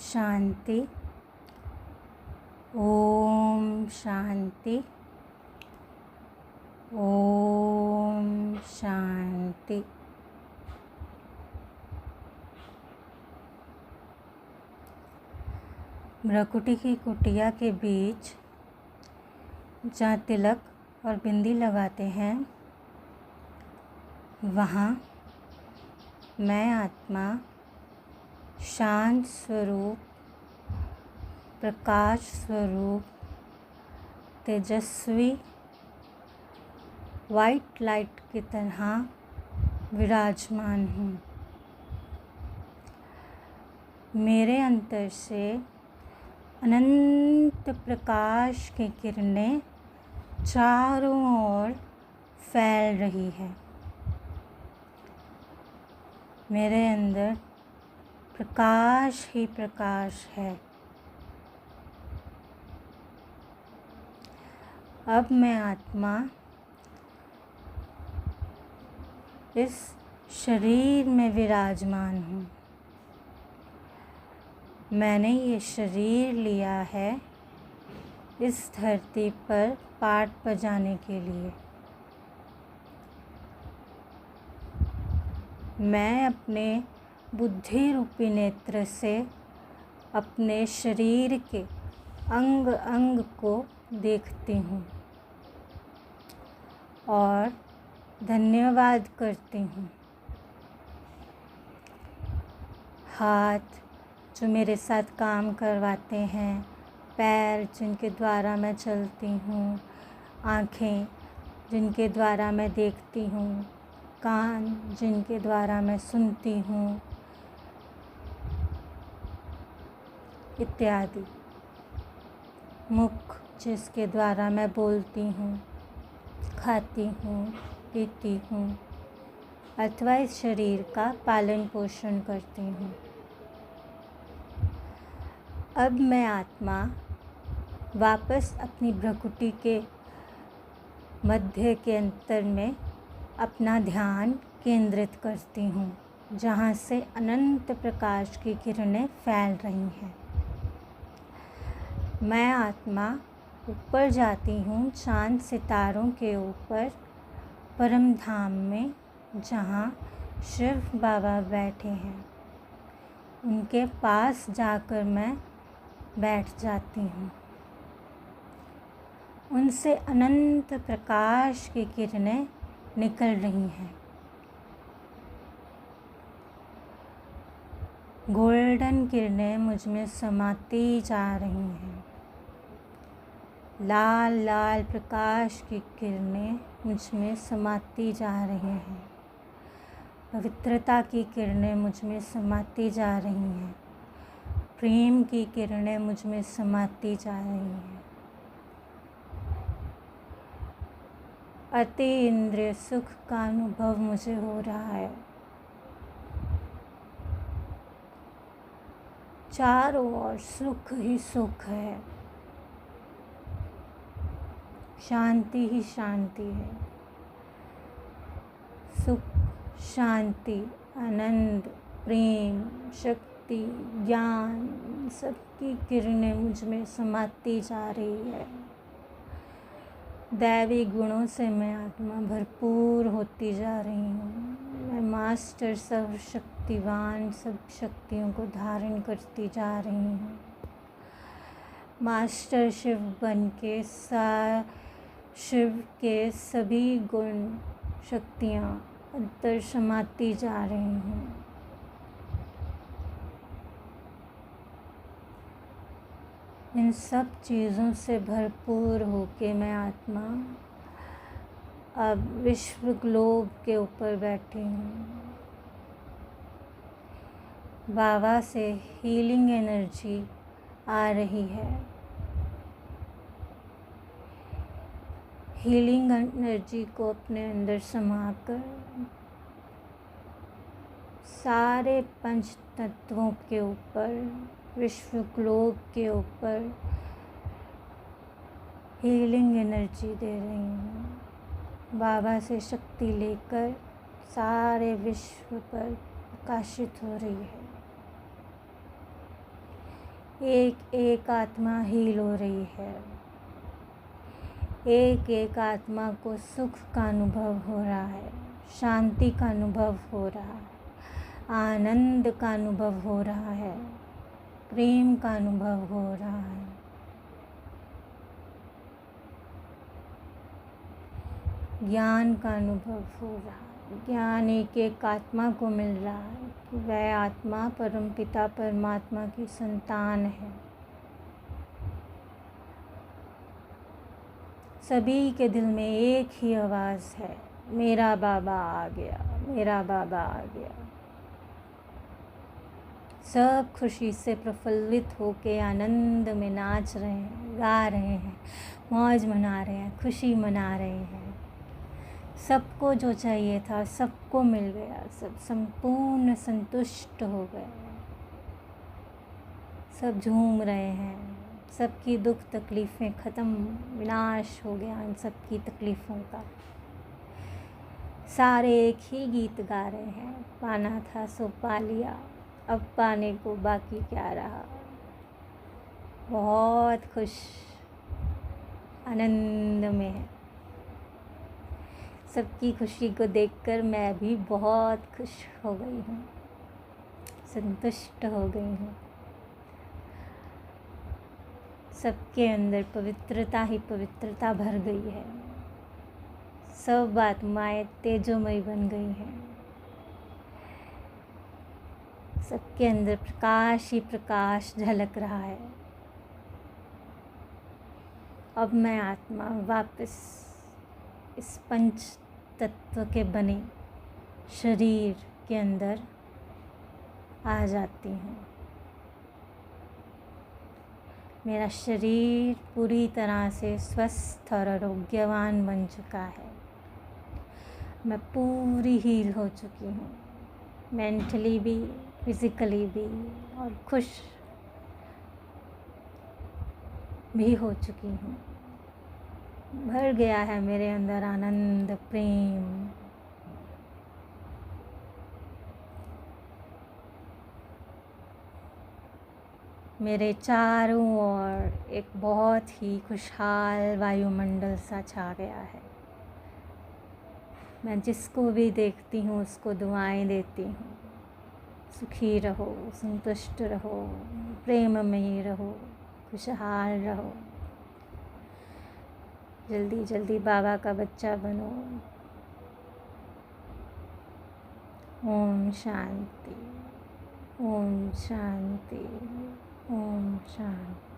शांति। ओम शांति। ओम शांति। भ्रकुटी की कुटिया के बीच जहाँ तिलक और बिंदी लगाते हैं, वहाँ मैं आत्मा शांत स्वरूप, प्रकाश स्वरूप, तेजस्वी वाइट लाइट की तरह विराजमान हूँ। मेरे अंतर से अनंत प्रकाश की किरणें चारों ओर फैल रही है। मेरे अंदर प्रकाश ही प्रकाश है। अब मैं आत्मा इस शरीर में विराजमान हूँ। मैंने ये शरीर लिया है इस धरती पर पाठ बजाने के लिए। मैं अपने बुद्धि रूपी नेत्र से अपने शरीर के अंग अंग को देखती हूँ और धन्यवाद करती हूँ। हाथ जो मेरे साथ काम करवाते हैं, पैर जिनके द्वारा मैं चलती हूँ, आँखें जिनके द्वारा मैं देखती हूँ, कान जिनके द्वारा मैं सुनती हूँ, इत्यादि। मुख जिसके द्वारा मैं बोलती हूँ, खाती हूँ, पीती हूँ अथवा इस शरीर का पालन पोषण करती हूँ। अब मैं आत्मा वापस अपनी भ्रकुटी के मध्य के अंतर में अपना ध्यान केंद्रित करती हूँ, जहाँ से अनंत प्रकाश की किरणें फैल रही हैं। मैं आत्मा ऊपर जाती हूँ चांद सितारों के ऊपर, परम धाम में, जहाँ शिव बाबा बैठे हैं। उनके पास जाकर मैं बैठ जाती हूँ। उनसे अनंत प्रकाश की किरणें निकल रही हैं। गोल्डन किरणें मुझ में समाती जा रही हैं। लाल लाल प्रकाश की किरणें मुझ में समाती जा रही हैं। पवित्रता की किरणें मुझ में समाती जा रही हैं। प्रेम की किरणें मुझ में समाती जा रही हैं। अति इंद्रिय सुख का अनुभव मुझे हो रहा है। चारों ओर सुख ही सुख है, शांति ही शांति है। सुख, शांति, आनंद, प्रेम, शक्ति, ज्ञान सबकी किरणें मुझ में समाती जा रही है। दैवी गुणों से मैं आत्मा भरपूर होती जा रही हूँ। मैं मास्टर सर्वशक्तिवान सब शक्तियों को धारण करती जा रही हूँ। मास्टर शिव बन के शिव के सभी गुण शक्तियाँ अंदर समाती जा रही हूँ। इन सब चीज़ों से भरपूर होके मैं आत्मा अब विश्व ग्लोब के ऊपर बैठी हूँ। बाबा से हीलिंग एनर्जी आ रही है। हीलिंग एनर्जी को अपने अंदर समाकर सारे पंच तत्वों के ऊपर, विश्व ग्लोब के ऊपर हीलिंग एनर्जी दे रही हूँ। बाबा से शक्ति लेकर सारे विश्व पर प्रकाशित हो रही है। एक एक आत्मा हील हो रही है। एक एक आत्मा को सुख का अनुभव हो रहा है, शांति का अनुभव हो रहा है, आनंद का अनुभव हो रहा है, प्रेम का अनुभव हो रहा है। ज्ञान का अनुभव हो रहा है। ज्ञान एक एक आत्मा को मिल रहा है कि वह आत्मा परमपिता परमात्मा की संतान है। सभी के दिल में एक ही आवाज़ है, मेरा बाबा आ गया, मेरा बाबा आ गया। सब खुशी से प्रफुल्लित होके आनंद में नाच रहे हैं, गा रहे हैं, मौज मना रहे हैं, खुशी मना रहे हैं। सबको जो चाहिए था सबको मिल गया, सब संपूर्ण संतुष्ट हो गए। सब झूम रहे हैं, सबकी दुख तकलीफ़ें ख़त्म, विनाश हो गया इन सबकी तकलीफ़ों का। सारे एक ही गीत गा रहे हैं, पाना था सो पा लिया, अब पाने को बाकी क्या रहा। बहुत खुश आनंद में है। सबकी खुशी को देखकर मैं भी बहुत खुश हो गई हूँ, संतुष्ट हो गई हूँ। सबके अंदर पवित्रता ही पवित्रता भर गई है। सब आत्माएं तेजोमयी बन गई हैं। सबके अंदर प्रकाश ही प्रकाश झलक रहा है। अब मैं आत्मा वापस इस पंच तत्व के बने शरीर के अंदर आ जाती हूँ। मेरा शरीर पूरी तरह से स्वस्थ और आरोग्यवान बन चुका है। मैं पूरी हील हो चुकी हूँ, मेंटली भी, फिज़िकली भी, और खुश भी हो चुकी हूँ। भर गया है मेरे अंदर आनंद, प्रेम। मेरे चारों ओर एक बहुत ही खुशहाल वायुमंडल सा छा गया है। मैं जिसको भी देखती हूँ उसको दुआएं देती हूँ, सुखी रहो, संतुष्ट रहो, प्रेममयी रहो, खुशहाल रहो, जल्दी जल्दी बाबा का बच्चा बनो। ओम शांति, ओम शांति, ओम शांति।